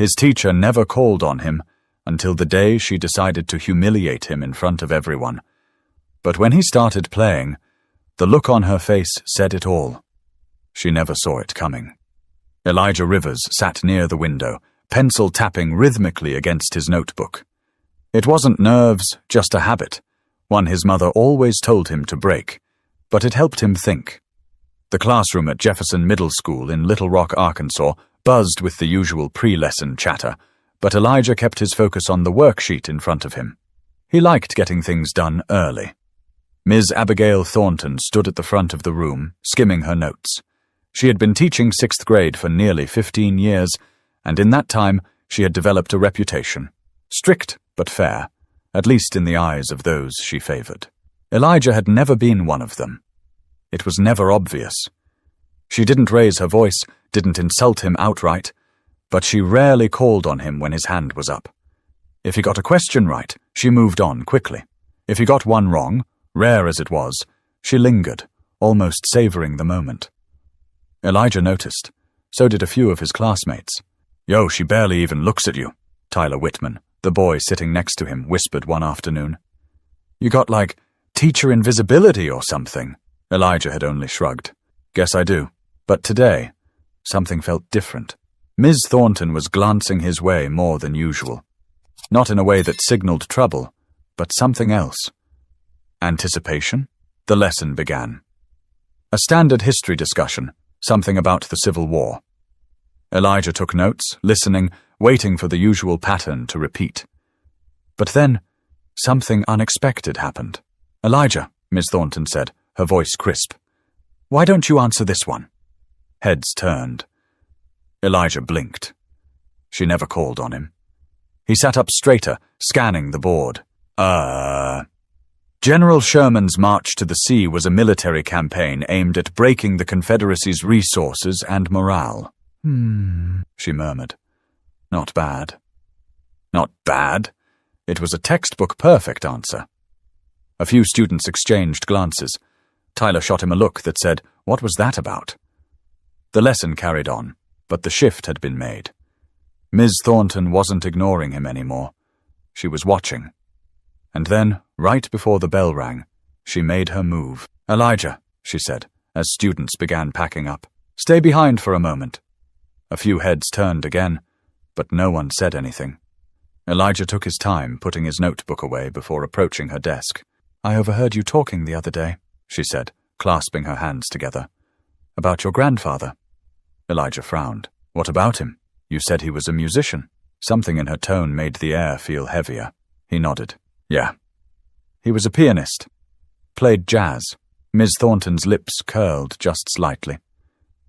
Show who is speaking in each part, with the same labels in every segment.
Speaker 1: His teacher never called on him until the day she decided to humiliate him in front of everyone. But when he started playing, the look on her face said it all. She never saw it coming. Elijah Rivers sat near the window, pencil tapping rhythmically against his notebook. It wasn't nerves, just a habit, one his mother always told him to break, but it helped him think. The classroom at Jefferson Middle School in Little Rock, Arkansas, buzzed with the usual pre-lesson chatter, but Elijah kept his focus on the worksheet in front of him. He liked getting things done early. Ms. Abigail Thornton stood at the front of the room, skimming her notes. She had been teaching 6th grade for nearly 15 years, and in that time she had developed a reputation. Strict but fair, at least in the eyes of those she favored. Elijah had never been one of them. It was never obvious. She didn't raise her voice, didn't insult him outright, but she rarely called on him when his hand was up. If he got a question right, she moved on quickly. If he got one wrong, rare as it was, she lingered, almost savoring the moment. Elijah noticed. So did a few of his classmates. "Yo, she barely even looks at you," Tyler Whitman, the boy sitting next to him, whispered one afternoon. "You got, like, teacher invisibility or something?" Elijah had only shrugged. "Guess I do." But today, something felt different. Ms. Thornton was glancing his way more than usual. Not in a way that signaled trouble, but something else. Anticipation? The lesson began. A standard history discussion, something about the Civil War. Elijah took notes, listening, waiting for the usual pattern to repeat. But then, something unexpected happened. "Elijah," Ms. Thornton said, her voice crisp. "Why don't you answer this one?" Heads turned. Elijah blinked. She never called on him. He sat up straighter, scanning the board. General Sherman's march to the sea was a military campaign aimed at breaking the Confederacy's resources and morale. She murmured. Not bad. Not bad. It was a textbook perfect answer. A few students exchanged glances. Tyler shot him a look that said, "What was that about?" The lesson carried on, but the shift had been made. Ms. Thornton wasn't ignoring him anymore. She was watching. And then, right before the bell rang, she made her move. "Elijah," she said, as students began packing up. "Stay behind for a moment." A few heads turned again, but no one said anything. Elijah took his time, putting his notebook away before approaching her desk. "I overheard you talking the other day," she said, clasping her hands together. "About your grandfather." Elijah frowned. "What about him? You said he was a musician." Something in her tone made the air feel heavier. He nodded. "Yeah. He was a pianist. Played jazz." Ms. Thornton's lips curled just slightly.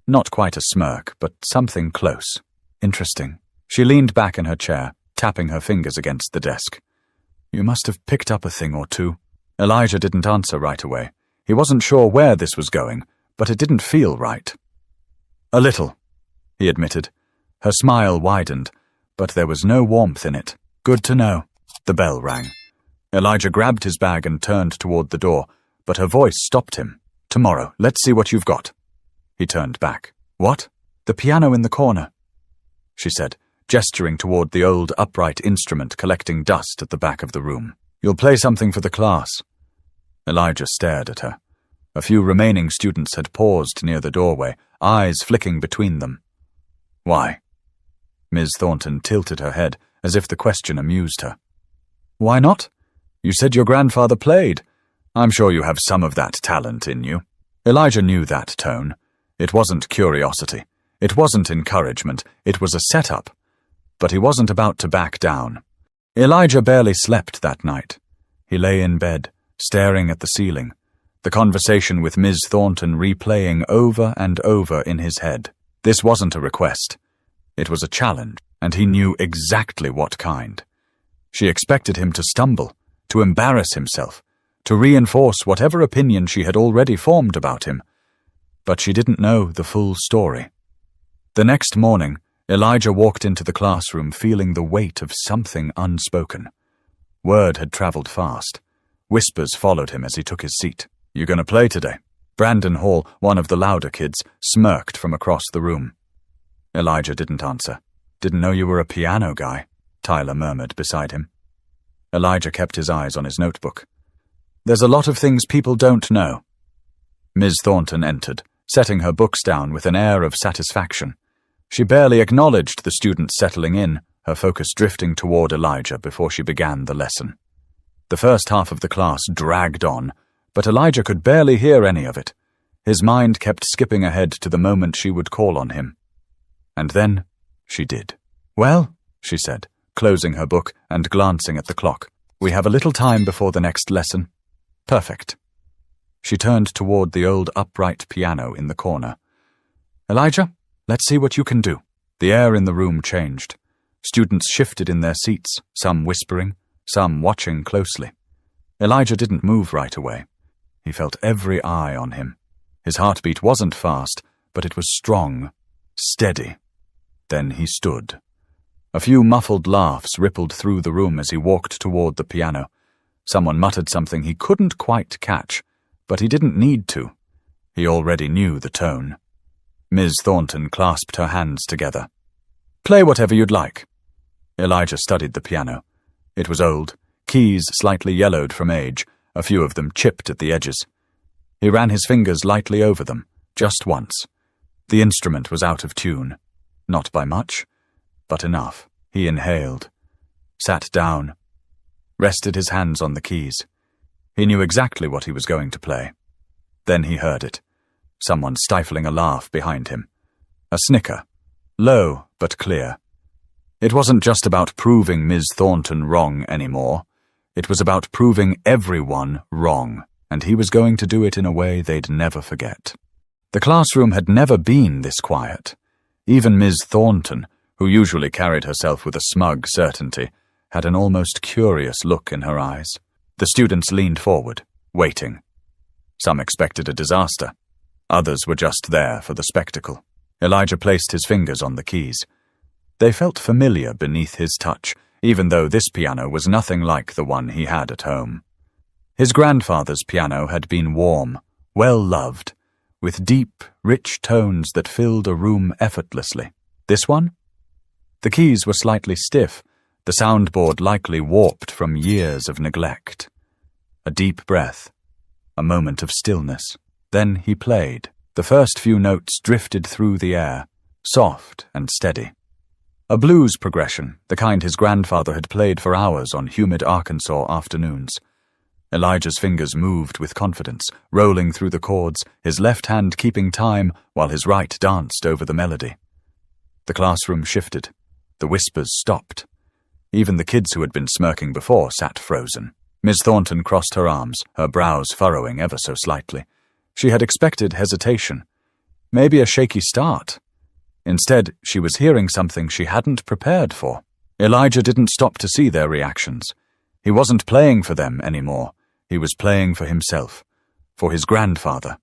Speaker 1: Not quite a smirk, but something close. "Interesting." She leaned back in her chair, tapping her fingers against the desk. "You must have picked up a thing or two." Elijah didn't answer right away. He wasn't sure where this was going, but it didn't feel right. "A little," he admitted. Her smile widened, but there was no warmth in it. "Good to know." The bell rang. Elijah grabbed his bag and turned toward the door, but her voice stopped him. "Tomorrow, let's see what you've got." He turned back. "What?" "The piano in the corner," she said, gesturing toward the old upright instrument collecting dust at the back of the room. "You'll play something for the class." Elijah stared at her. A few remaining students had paused near the doorway, eyes flicking between them. "Why?" Ms. Thornton tilted her head, as if the question amused her. "Why not? You said your grandfather played. I'm sure you have some of that talent in you." Elijah knew that tone. It wasn't curiosity. It wasn't encouragement. It was a setup. But he wasn't about to back down. Elijah barely slept that night. He lay in bed, staring at the ceiling, the conversation with Ms. Thornton replaying over and over in his head. This wasn't a request. It was a challenge, and he knew exactly what kind. She expected him to stumble, to embarrass himself, to reinforce whatever opinion she had already formed about him. But she didn't know the full story. The next morning, Elijah walked into the classroom feeling the weight of something unspoken. Word had traveled fast. Whispers followed him as he took his seat. "You gonna play today?" Brandon Hall, one of the louder kids, smirked from across the room. Elijah didn't answer. "Didn't know you were a piano guy," Tyler murmured beside him. Elijah kept his eyes on his notebook. "There's a lot of things people don't know." Ms. Thornton entered, setting her books down with an air of satisfaction. She barely acknowledged the students settling in, her focus drifting toward Elijah before she began the lesson. The first half of the class dragged on, but Elijah could barely hear any of it. His mind kept skipping ahead to the moment she would call on him. And then she did. "Well," she said, closing her book and glancing at the clock, "we have a little time before the next lesson." "Perfect." She turned toward the old upright piano in the corner. "Elijah, let's see what you can do." The air in the room changed. Students shifted in their seats, some whispering, some watching closely. Elijah didn't move right away. He felt every eye on him. His heartbeat wasn't fast, but it was strong, steady. Then he stood. A few muffled laughs rippled through the room as he walked toward the piano. Someone muttered something he couldn't quite catch, but he didn't need to. He already knew the tone. Ms. Thornton clasped her hands together. "Play whatever you'd like." Elijah studied the piano. It was old, keys slightly yellowed from age, a few of them chipped at the edges. He ran his fingers lightly over them, just once. The instrument was out of tune. Not by much, but enough. He inhaled, sat down, rested his hands on the keys. He knew exactly what he was going to play. Then he heard it. Someone stifling a laugh behind him. A snicker, low but clear. It wasn't just about proving Ms. Thornton wrong anymore. It was about proving everyone wrong, and he was going to do it in a way they'd never forget. The classroom had never been this quiet. Even Ms. Thornton, who usually carried herself with a smug certainty, had an almost curious look in her eyes. The students leaned forward, waiting. Some expected a disaster. Others were just there for the spectacle. Elijah placed his fingers on the keys. They felt familiar beneath his touch, even though this piano was nothing like the one he had at home. His grandfather's piano had been warm, well-loved, with deep, rich tones that filled a room effortlessly. This one? The keys were slightly stiff, the soundboard likely warped from years of neglect. A deep breath, a moment of stillness. Then he played. The first few notes drifted through the air, soft and steady. A blues progression, the kind his grandfather had played for hours on humid Arkansas afternoons. Elijah's fingers moved with confidence, rolling through the chords, his left hand keeping time while his right danced over the melody. The classroom shifted. The whispers stopped. Even the kids who had been smirking before sat frozen. Ms. Thornton crossed her arms, her brows furrowing ever so slightly. She had expected hesitation, maybe a shaky start. Instead, she was hearing something she hadn't prepared for. Elijah didn't stop to see their reactions. He wasn't playing for them anymore. He was playing for himself, for his grandfather.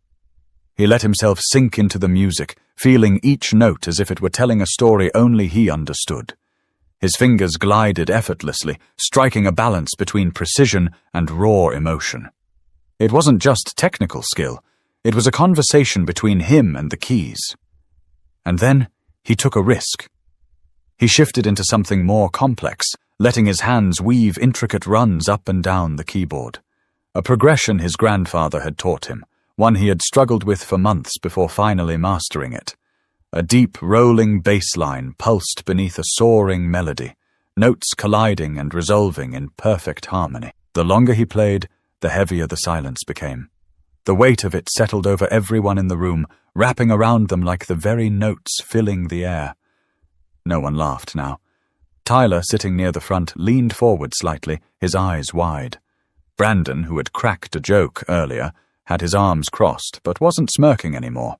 Speaker 1: He let himself sink into the music, feeling each note as if it were telling a story only he understood. His fingers glided effortlessly, striking a balance between precision and raw emotion. It wasn't just technical skill. It was a conversation between him and the keys. And then he took a risk. He shifted into something more complex, letting his hands weave intricate runs up and down the keyboard. A progression his grandfather had taught him, one he had struggled with for months before finally mastering it. A deep, rolling bass line pulsed beneath a soaring melody, notes colliding and resolving in perfect harmony. The longer he played, the heavier the silence became. The weight of it settled over everyone in the room, wrapping around them like the very notes filling the air. No one laughed now. Tyler, sitting near the front, leaned forward slightly, his eyes wide. Brandon, who had cracked a joke earlier, had his arms crossed, but wasn't smirking anymore.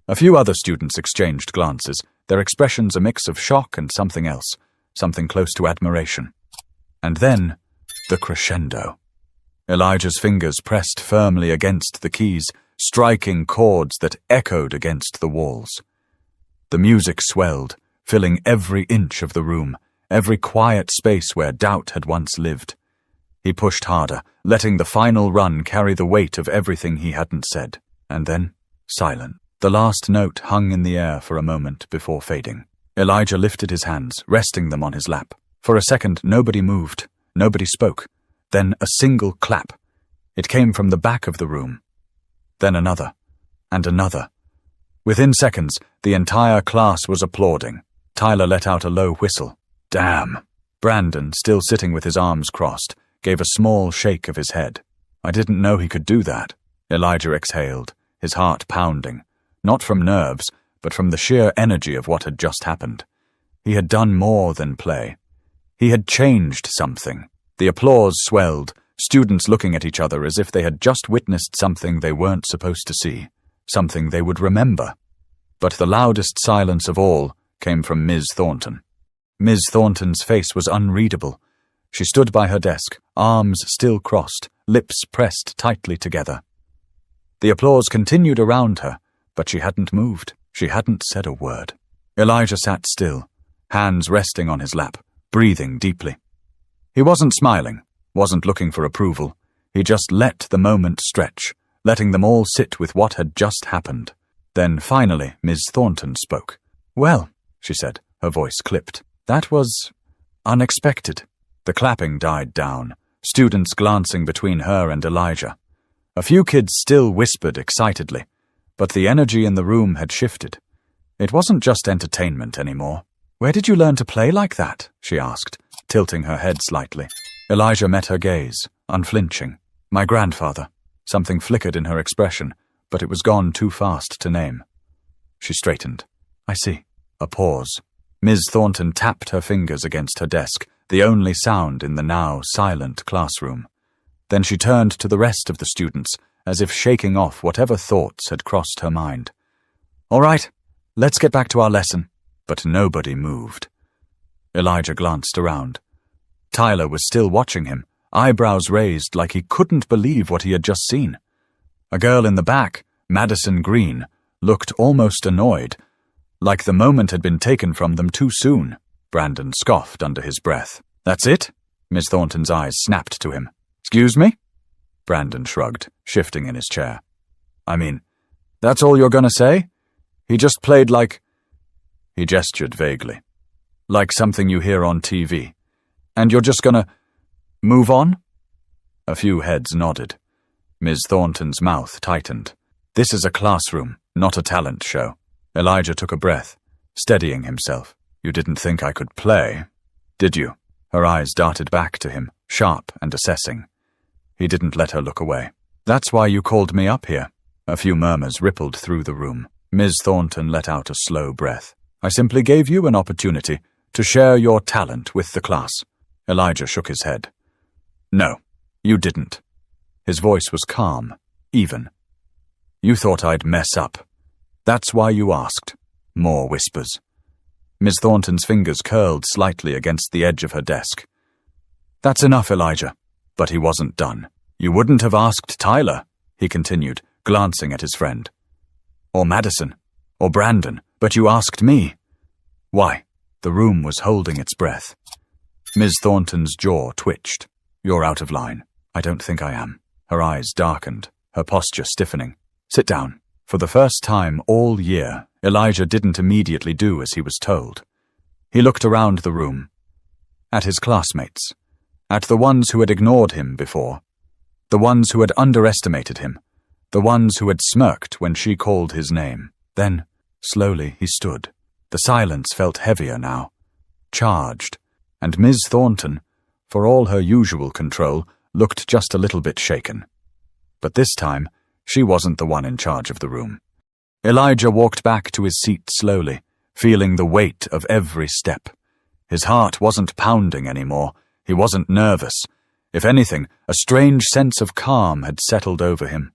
Speaker 1: A few other students exchanged glances, their expressions a mix of shock and something else, something close to admiration. And then, the crescendo. Elijah's fingers pressed firmly against the keys, striking chords that echoed against the walls. The music swelled, filling every inch of the room, every quiet space where doubt had once lived. He pushed harder, letting the final run carry the weight of everything he hadn't said. And then, silent. The last note hung in the air for a moment before fading. Elijah lifted his hands, resting them on his lap. For a second, nobody moved. Nobody spoke. Then a single clap. It came from the back of the room. Then another. And another. Within seconds, the entire class was applauding. Tyler let out a low whistle. Damn. Brandon, still sitting with his arms crossed, gave a small shake of his head. I didn't know he could do that. Elijah exhaled, his heart pounding, not from nerves, but from the sheer energy of what had just happened. He had done more than play. He had changed something. The applause swelled, students looking at each other as if they had just witnessed something they weren't supposed to see, something they would remember. But the loudest silence of all came from Ms. Thornton. Ms. Thornton's face was unreadable. She stood by her desk, arms still crossed, lips pressed tightly together. The applause continued around her, but she hadn't moved. She hadn't said a word. Elijah sat still, hands resting on his lap, breathing deeply. He wasn't smiling, wasn't looking for approval. He just let the moment stretch, letting them all sit with what had just happened. Then finally Ms. Thornton spoke. Well, she said, her voice clipped. That was unexpected. The clapping died down, students glancing between her and Elijah. A few kids still whispered excitedly, but the energy in the room had shifted. It wasn't just entertainment anymore. Where did you learn to play like that? She asked, tilting her head slightly. Elijah met her gaze, unflinching. My grandfather. Something flickered in her expression, but it was gone too fast to name. She straightened. I see. A pause. Ms. Thornton tapped her fingers against her desk, the only sound in the now silent classroom. Then she turned to the rest of the students, as if shaking off whatever thoughts had crossed her mind. All right, let's get back to our lesson. But nobody moved. Elijah glanced around. Tyler was still watching him, eyebrows raised like he couldn't believe what he had just seen. A girl in the back, Madison Green, looked almost annoyed, like the moment had been taken from them too soon. Brandon scoffed under his breath. That's it? Miss Thornton's eyes snapped to him. Excuse me? Brandon shrugged, shifting in his chair. I mean, that's all you're gonna say? He just played like... He gestured vaguely. Like something you hear on TV. And you're just gonna... move on? A few heads nodded. Ms. Thornton's mouth tightened. This is a classroom, not a talent show. Elijah took a breath, steadying himself. You didn't think I could play, did you? Her eyes darted back to him, sharp and assessing. He didn't let her look away. That's why you called me up here. A few murmurs rippled through the room. Ms. Thornton let out a slow breath. I simply gave you an opportunity to share your talent with the class. Elijah shook his head. No, you didn't. His voice was calm, even. You thought I'd mess up. That's why you asked. More whispers. Miss Thornton's fingers curled slightly against the edge of her desk. That's enough, Elijah. But he wasn't done. You wouldn't have asked Tyler, he continued, glancing at his friend. Or Madison. Or Brandon. But you asked me. Why? The room was holding its breath. Ms. Thornton's jaw twitched. You're out of line. I don't think I am. Her eyes darkened, her posture stiffening. Sit down. For the first time all year, Elijah didn't immediately do as he was told. He looked around the room. At his classmates. At the ones who had ignored him before. The ones who had underestimated him. The ones who had smirked when she called his name. Then, slowly, he stood. The silence felt heavier now. Charged. And Ms. Thornton, for all her usual control, looked just a little bit shaken. But this time, she wasn't the one in charge of the room. Elijah walked back to his seat slowly, feeling the weight of every step. His heart wasn't pounding anymore. He wasn't nervous. If anything, a strange sense of calm had settled over him.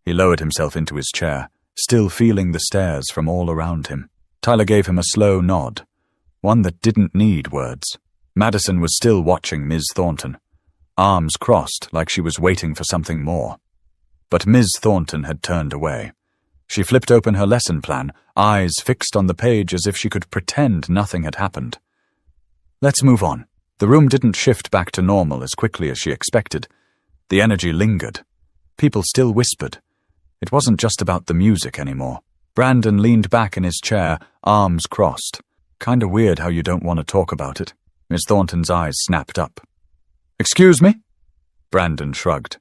Speaker 1: He lowered himself into his chair, still feeling the stares from all around him. Tyler gave him a slow nod, one that didn't need words. Madison was still watching Ms. Thornton, arms crossed like she was waiting for something more. But Ms. Thornton had turned away. She flipped open her lesson plan, eyes fixed on the page as if she could pretend nothing had happened. Let's move on. The room didn't shift back to normal as quickly as she expected. The energy lingered. People still whispered. It wasn't just about the music anymore. Brandon leaned back in his chair, arms crossed. Kinda weird how you don't want to talk about it. Miss Thornton's eyes snapped up. Excuse me? Brandon shrugged.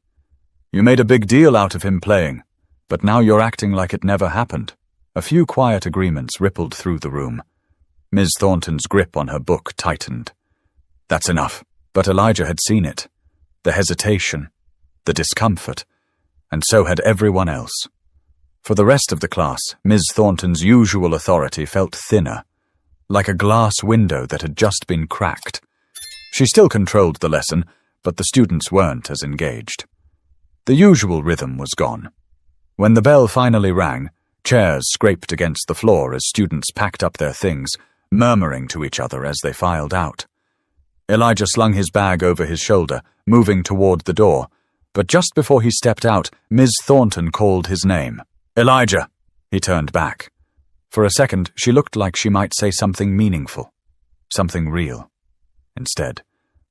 Speaker 1: You made a big deal out of him playing, but now you're acting like it never happened. A few quiet agreements rippled through the room. Ms. Thornton's grip on her book tightened. That's enough. But Elijah had seen it. The hesitation, the discomfort, and so had everyone else. For the rest of the class, Ms. Thornton's usual authority felt thinner, like a glass window that had just been cracked. She still controlled the lesson, but the students weren't as engaged. The usual rhythm was gone. When the bell finally rang, chairs scraped against the floor as students packed up their things, murmuring to each other as they filed out. Elijah slung his bag over his shoulder, moving toward the door, but just before he stepped out, Ms. Thornton called his name. Elijah! He turned back. For a second, she looked like she might say something meaningful, something real. Instead,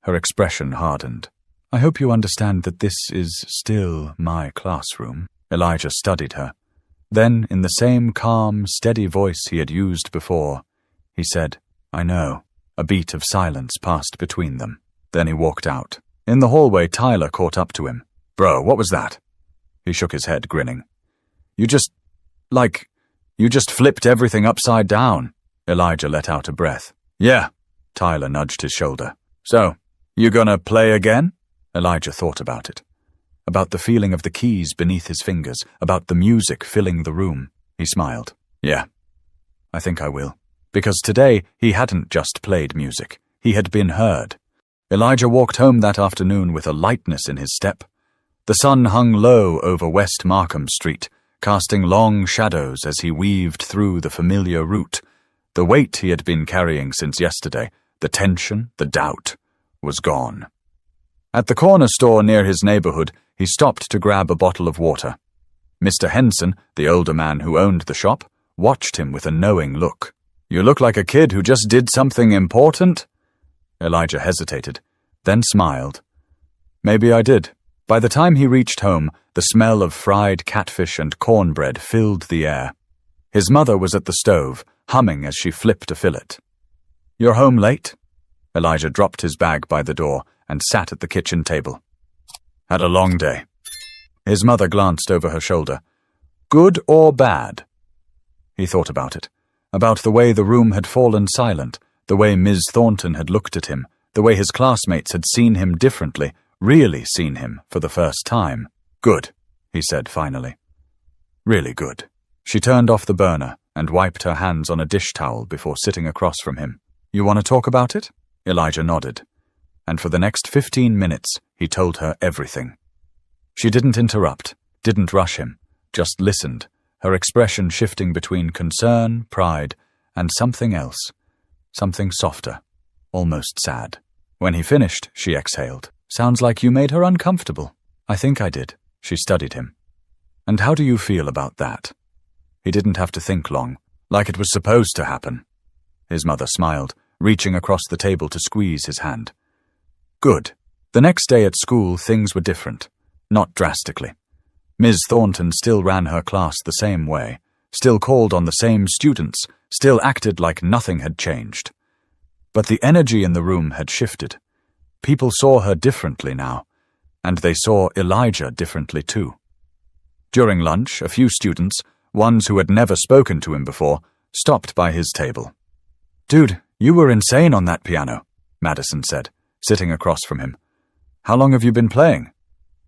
Speaker 1: her expression hardened. I hope you understand that this is still my classroom. Elijah studied her. Then, in the same calm, steady voice he had used before, he said, I know. A beat of silence passed between them. Then he walked out. In the hallway, Tyler caught up to him. Bro, what was that? He shook his head, grinning. You just flipped everything upside down. Elijah let out a breath. Yeah, Tyler nudged his shoulder. So, you gonna play again? Elijah thought about it. About the feeling of the keys beneath his fingers, about the music filling the room. He smiled. Yeah, I think I will. Because today he hadn't just played music. He had been heard. Elijah walked home that afternoon with a lightness in his step. The sun hung low over West Markham Street, casting long shadows as he weaved through the familiar route. The weight he had been carrying since yesterday, the tension, the doubt, was gone. At the corner store near his neighborhood, he stopped to grab a bottle of water. Mr. Henson, the older man who owned the shop, watched him with a knowing look. You look like a kid who just did something important. Elijah hesitated, then smiled. Maybe I did. By the time he reached home, the smell of fried catfish and cornbread filled the air. His mother was at the stove, humming as she flipped a fillet. You're home late? Elijah dropped his bag by the door and sat at the kitchen table. Had a long day. His mother glanced over her shoulder. Good or bad? He thought about it. About the way the room had fallen silent, the way Ms. Thornton had looked at him, the way his classmates had seen him differently, really seen him for the first time. Good, he said finally. Really good. She turned off the burner and wiped her hands on a dish towel before sitting across from him. You want to talk about it? Elijah nodded. And for the next 15 minutes, he told her everything. She didn't interrupt, didn't rush him, just listened, her expression shifting between concern, pride, and something else, something softer, almost sad. When he finished, she exhaled. Sounds like you made her uncomfortable. I think I did. She studied him. And how do you feel about that? He didn't have to think long, like it was supposed to happen. His mother smiled, reaching across the table to squeeze his hand. Good. The next day at school, things were different. Not drastically. Ms. Thornton still ran her class the same way, still called on the same students, still acted like nothing had changed. But the energy in the room had shifted. People saw her differently now, and they saw Elijah differently too. During lunch, a few students, ones who had never spoken to him before, stopped by his table. Dude, you were insane on that piano, Madison said, sitting across from him. How long have you been playing?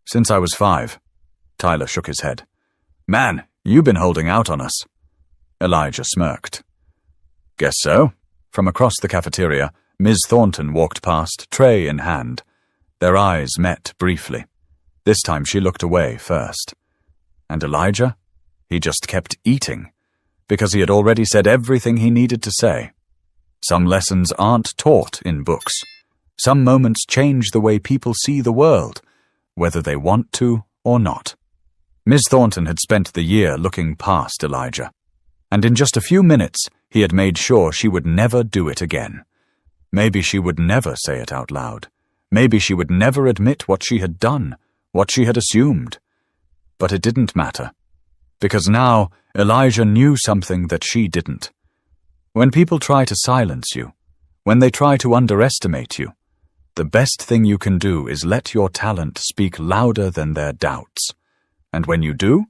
Speaker 1: Since I was 5. Tyler shook his head. Man, you've been holding out on us. Elijah smirked. Guess so. From across the cafeteria, Ms. Thornton walked past, tray in hand. Their eyes met briefly. This time she looked away first. And Elijah? He just kept eating, because he had already said everything he needed to say. Some lessons aren't taught in books. Some moments change the way people see the world, whether they want to or not. Ms. Thornton had spent the year looking past Elijah, and in just a few minutes he had made sure she would never do it again. Maybe she would never say it out loud. Maybe she would never admit what she had done, what she had assumed. But it didn't matter, because now Elijah knew something that she didn't. When people try to silence you, when they try to underestimate you, the best thing you can do is let your talent speak louder than their doubts. And when you do,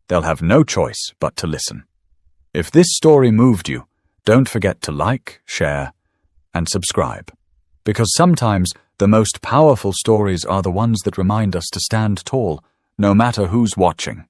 Speaker 1: they'll have no choice but to listen. If this story moved you, don't forget to like, share, and subscribe. Because sometimes the most powerful stories are the ones that remind us to stand tall, no matter who's watching.